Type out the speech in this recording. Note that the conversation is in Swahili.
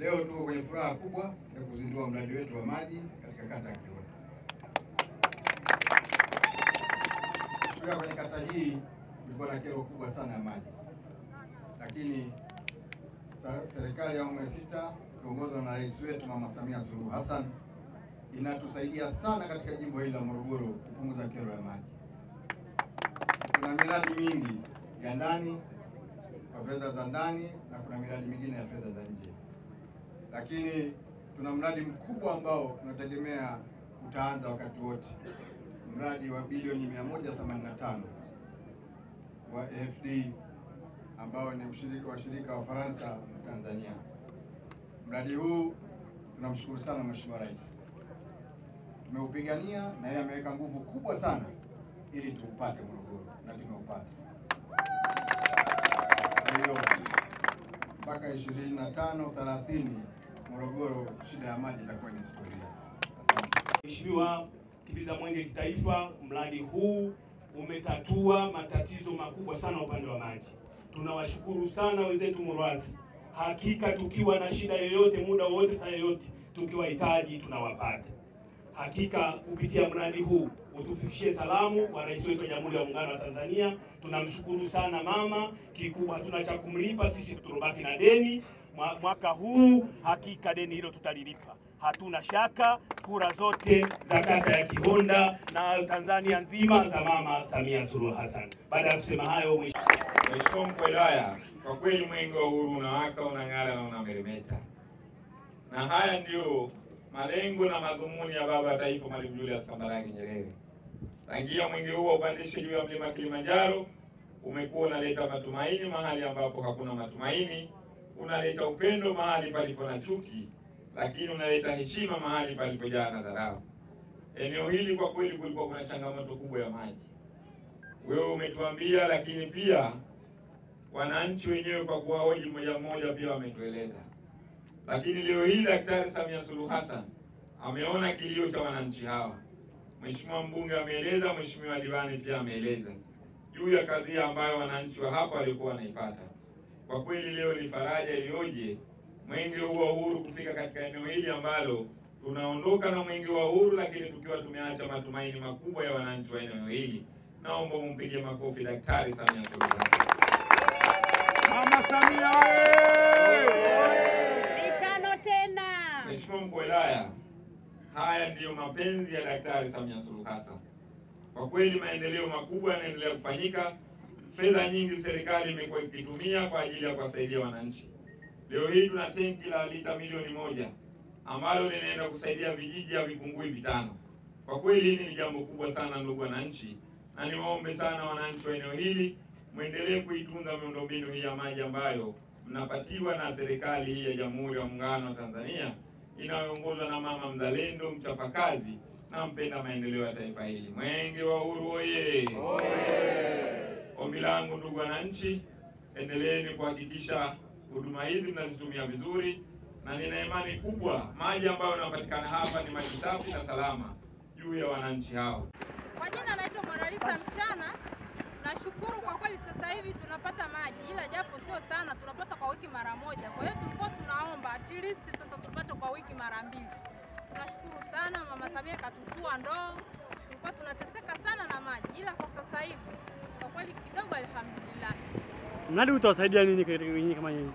Leo tuko kwenye furaha kubwa ya kuzindua mradi wetu wa maji katika kata ya Kihonda. Tukiwa kwenye kata hii tulikuwa na kero kubwa sana ya maji, lakini serikali ya awamu ya 6 ikiongozwa na rais wetu Mama Samia Suluhu Hassan inatusaidia sana katika jimbo hili la Morogoro kupunguza kero ya maji. Kuna miradi mingi ya ndani kwa fedha za ndani na kuna miradi mingine ya fedha za nje, lakini tuna mradi mkubwa ambao tunategemea utaanza wakati wote, mradi wa bilioni 185 wa AFD ambao ni ushirika wa shirika wa Faransa na Tanzania. Mradi huu tunamshukuru sana Mheshimiwa Rais, tumeupigania na yeye ameweka nguvu kubwa sana ili tuupate Morogoro na tumeupata. Kwa hiyo mpaka 25-30 Morogoro shida ya maji itakuwa ni historia. Mheshimiwa Kibiza Mwenge kitaifa, mradi huu umetatua matatizo makubwa sana upande wa maji. Tunawashukuru sana wenzetu Murwazi. Hakika tukiwa na shida yoyote, muda wote, saa yoyote, tukiwahitaji tunawapata. Hakika kupitia mradi huu utufikishie salamu wa rais wetu wa Jamhuri ya Muungano wa Tanzania. Tunamshukuru sana mama, kikubwa hatuna cha kumlipa, sisi tutabaki na deni. Mwaka huu hakika deni hilo tutalilipa. Hatuna shaka, kura zote za kata ya Kihonda na Tanzania nzima za Mama Samia Suluhu Hassan. Baada ya kusema hayo, Mheshimiwa Mkuu wa Wilaya, kwa kweli mwenge wa uhuru unawaka, unang'ara na unameremeta. Na haya ndio malengo na madhumuni ya baba wa taifa Mwalimu Julius Kambarage Nyerere. Tangia mwenge huo upandishe juu ya mlima Kilimanjaro, umekuwa unaleta matumaini mahali ambapo hakuna matumaini, unaleta upendo mahali palipo na chuki, lakini unaleta heshima mahali palipojaa na dharau. Eneo hili kwa kweli kulikuwa kuna changamoto kubwa ya maji. Wewe umetuambia, lakini pia wananchi wenyewe kwa kuwahoji mmoja mmoja pia wametueleza. Lakini leo hii Daktari Samia Suluhu Hassan ameona kilio cha wananchi hawa. Mheshimiwa mbunge ameeleza, Mheshimiwa diwani pia ameeleza juu ya kadhia ambayo wananchi wa hapa walikuwa wanaipata. Kwa kweli leo ni faraja iliyoje mwenge huu wa uhuru kufika katika eneo hili ambalo tunaondoka na mwenge wa uhuru, lakini tukiwa tumeacha matumaini makubwa ya wananchi wa eneo hili. Naomba mumpige makofi Daktari Samia Suluhu Hassan. Mama Samia mitano tena. Mheshimiwa Mkuu wa Wilaya, haya ndiyo mapenzi ya Daktari Samia Suluhu Hassan. Kwa kweli maendeleo makubwa yanaendelea kufanyika. Fedha nyingi serikali imekuwa ikitumia kwa ajili ya kuwasaidia wananchi. Leo hii tuna tenki la lita milioni 1 ambalo linaenda kusaidia vijiji ya Vikungui 5. Kwa kweli hili ni jambo kubwa sana ndugu wananchi, na niwaombe sana wananchi wa eneo hili muendelee kuitunza miundombinu hii ya maji ambayo mnapatiwa na serikali hii ya Jamhuri ya Muungano wa Tanzania inayoongozwa na mama mzalendo, mchapakazi na mpenda maendeleo ya taifa hili. Mwenge wa Uhuru oye! Ombi langu ndugu wananchi, endeleeni kuhakikisha huduma hizi mnazitumia vizuri, na nina imani kubwa maji ambayo yanapatikana hapa ni maji safi na salama juu ya wananchi hao. Kwa jina naitwa Monalisa Mshana. Nashukuru kwa kweli sasa hivi tunapata maji, ila japo sio sana, tunapata kwa wiki mara moja. Kwa hiyo tulikuwa tunaomba at least sasa tupate kwa wiki mara 2. Tunashukuru sana Mama Samia katutua ndoo. Tulikuwa tunateseka sana na maji, ila kwa sasa hivi kwa kweli kidogo alhamdulillah. Mradi utawasaidia nini kama nyinyi?